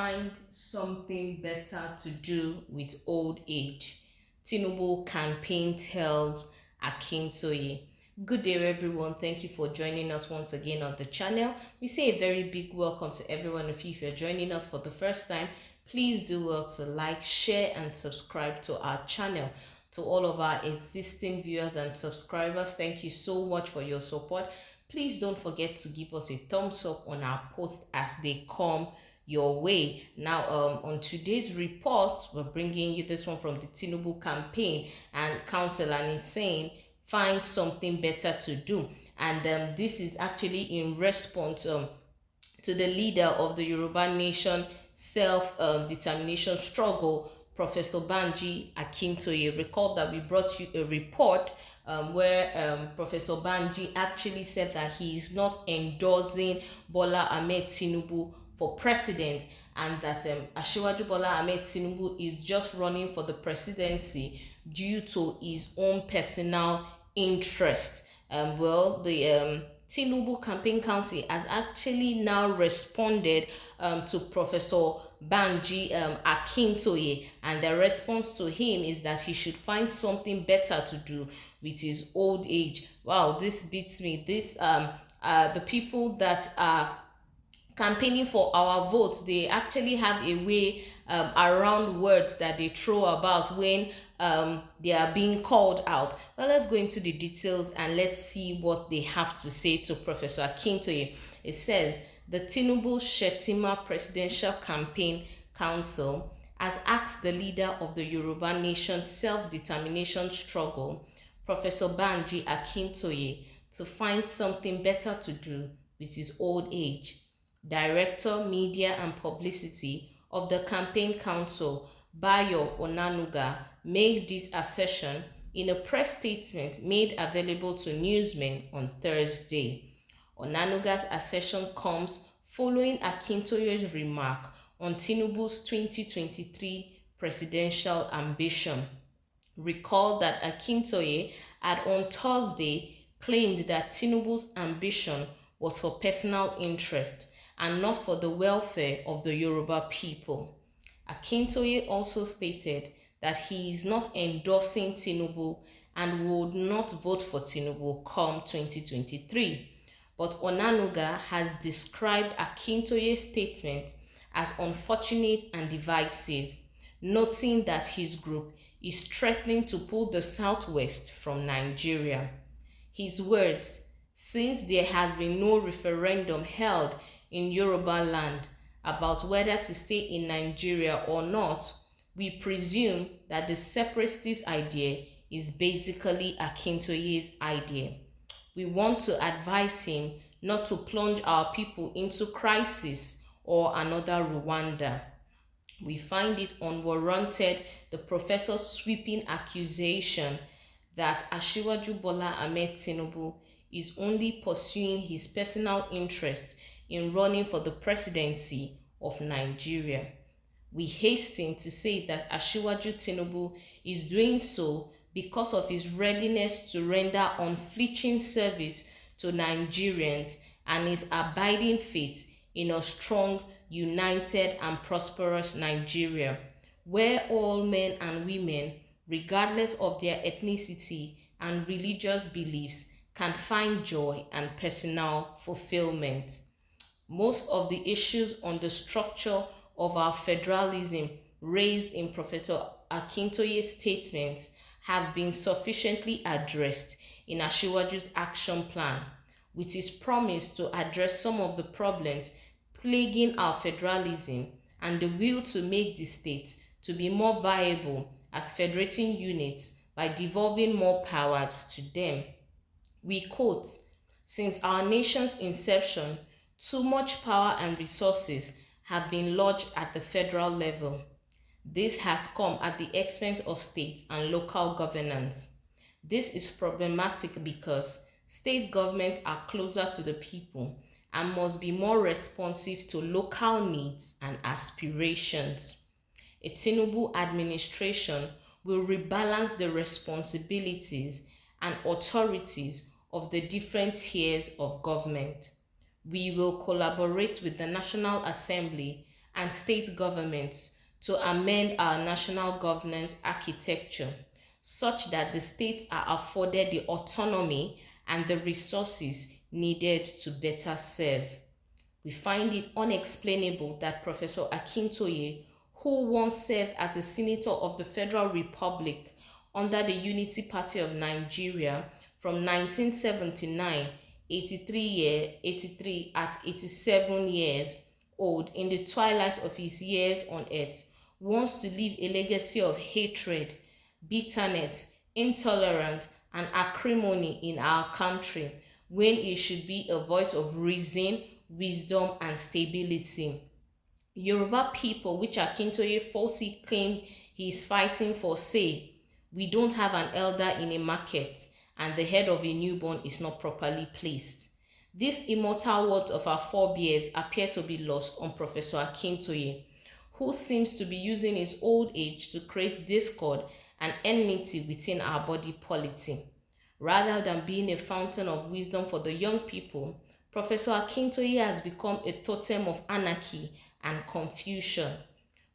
find something better to do with old age. Tinubu campaign tells Akintoye. Good day, everyone. Thank you for joining us once again on the channel. We say a very big welcome to every one of you. If you're joining us for the first time, please do well to like, share, and subscribe to our channel. To all of our existing viewers and subscribers, thank you so much for your support. Please don't forget to give us a thumbs up on our posts as they come your way. Now, on today's report, we're bringing you this one from the Tinubu campaign and council, and it's saying find something better to do. And this is actually in response to the leader of the Yoruba Nation self-determination struggle, Professor Banji Akintoye. Recall that we brought you a report where Professor Banji actually said that he is not endorsing Bola Ahmed Tinubu for president, and that Asiwaju Bola Ahmed Tinubu is just running for the presidency due to his own personal interest. The Tinubu Campaign Council has actually now responded to Professor Banji Akintoye, and the response to him is that he should find something better to do with his old age. Wow, this beats me. The people that are campaigning for our votes, they actually have a way around words that they throw about when they are being called out. Well, let's go into the details and let's see what they have to say to Professor Akintoye. It says, the Tinubu-Shettima Presidential Campaign Council has asked the leader of the Yoruba Nation self-determination struggle, Professor Banji Akintoye, to find something better to do with his old age. Director, Media and Publicity of the Campaign Council, Bayo Onanuga, made this assertion in a press statement made available to newsmen on Thursday. Onanuga's assertion comes following Akintoye's remark on Tinubu's 2023 presidential ambition. Recall that Akintoye had on Thursday claimed that Tinubu's ambition was for personal interest and not for the welfare of the Yoruba people. Akintoye also stated that he is not endorsing Tinubu and would not vote for Tinubu come 2023. But Onanuga has described Akintoye's statement as unfortunate and divisive, noting that his group is threatening to pull the Southwest from Nigeria. His words, since there has been no referendum held in Yoruba land about whether to stay in Nigeria or not, we presume that the separatist idea is basically Akintoye's idea. We want to advise him not to plunge our people into crisis or another Rwanda. We find it unwarranted, the professor's sweeping accusation that Asiwaju Bola Ahmed Tinubu is only pursuing his personal interest in running for the presidency of Nigeria. We hasten to say that Asiwaju Tinubu is doing so because of his readiness to render unflinching service to Nigerians and his abiding faith in a strong, united, and prosperous Nigeria, where all men and women, regardless of their ethnicity and religious beliefs, can find joy and personal fulfillment. Most of the issues on the structure of our federalism raised in Professor Akintoye's statements have been sufficiently addressed in Asiwaju's action plan, with his promise to address some of the problems plaguing our federalism and the will to make the states to be more viable as federating units by devolving more powers to them. We quote, since our nation's inception, too much power and resources have been lodged at the federal level. This has come at the expense of state and local governance. This is problematic because state governments are closer to the people and must be more responsive to local needs and aspirations. A Tinubu administration will rebalance the responsibilities and authorities of the different tiers of government. We will collaborate with the National Assembly and state governments to amend our national governance architecture such that the states are afforded the autonomy and the resources needed to better serve. We find it unexplainable that Professor Akintoye, who once served as a senator of the Federal Republic under the Unity Party of Nigeria from 1979, 83 at 87 years old, in the twilight of his years on earth, wants to leave a legacy of hatred, bitterness, intolerance, and acrimony in our country, when it should be a voice of reason, wisdom, and stability. Yoruba people, which Akintoye falsely claimed he is fighting for, say, we don't have an elder in a market and the head of a newborn is not properly placed. These immortal words of our forebears appear to be lost on Professor Akintoye, who seems to be using his old age to create discord and enmity within our body politic. Rather than being a fountain of wisdom for the young people, Professor Akintoye has become a totem of anarchy and confusion.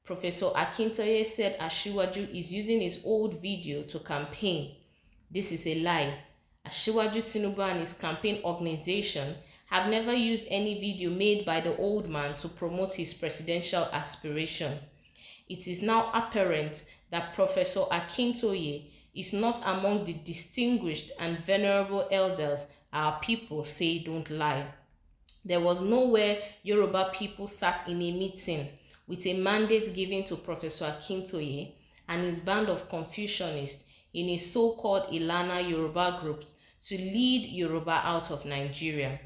Professor Akintoye said Asiwaju is using his old video to campaign. This is a lie. Asiwaju Tinubu and his campaign organization have never used any video made by the old man to promote his presidential aspiration. It is now apparent that Professor Akintoye is not among the distinguished and venerable elders our people say don't lie. There was nowhere Yoruba people sat in a meeting with a mandate given to Professor Akintoye and his band of Confucianists in a so-called Ilana Yoruba group to lead Yoruba out of Nigeria.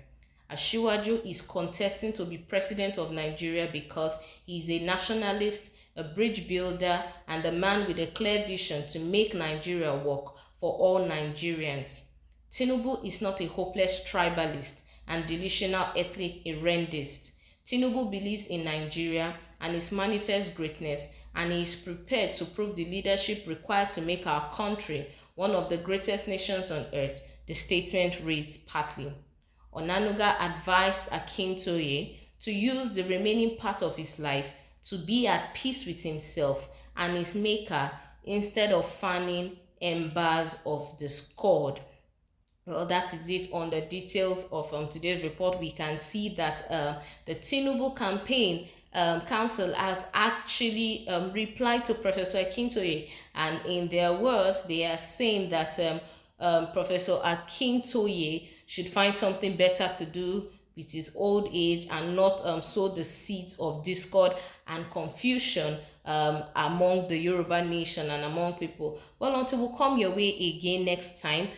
Asiwaju is contesting to be president of Nigeria because he is a nationalist, a bridge builder, and a man with a clear vision to make Nigeria work for all Nigerians. Tinubu is not a hopeless tribalist and delusional ethnic irrendist. Tinubu believes in Nigeria and its manifest greatness, and he is prepared to prove the leadership required to make our country one of the greatest nations on earth, the statement reads partly. Onanuga advised Akintoye to use the remaining part of his life to be at peace with himself and his maker instead of fanning embers of discord. Well, that is it on the details of today's report. We can see that the Tinubu campaign council has actually replied to Professor Akintoye, and in their words, they are saying that Professor Akintoye should find something better to do with his old age and not sow the seeds of discord and confusion among the Yoruba nation and among people. Well, until we come your way again next time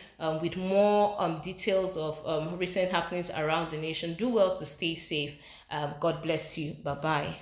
with more details of recent happenings around the nation, do well to stay safe. God bless you. Bye-bye.